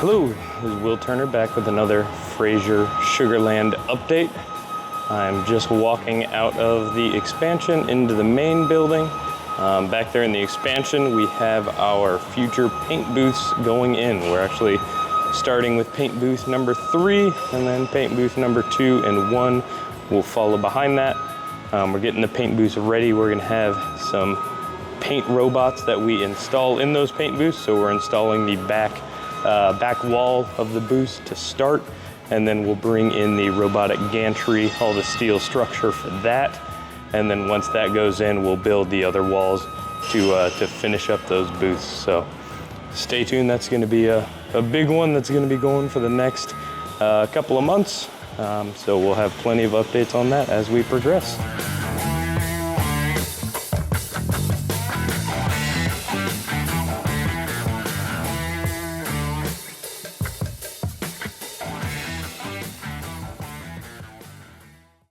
Hello, this is Will Turner back with another Frazer Sugarland update. I'm just walking out of the expansion into the main building. Back there in the expansion, we have our future paint booths going in. We're actually starting with paint booth number 3, and then paint booth number 2 and 1 will follow behind that. We're getting the paint booths ready. We're gonna have some paint robots that we install in those paint booths. So we're installing the back wall of the booth to start, and then we'll bring in the robotic gantry, all the steel structure for that. And then once that goes in, we'll build the other walls to finish up those booths. So stay tuned, that's gonna be a big one that's gonna be going for the next couple of months. So we'll have plenty of updates on that as we progress.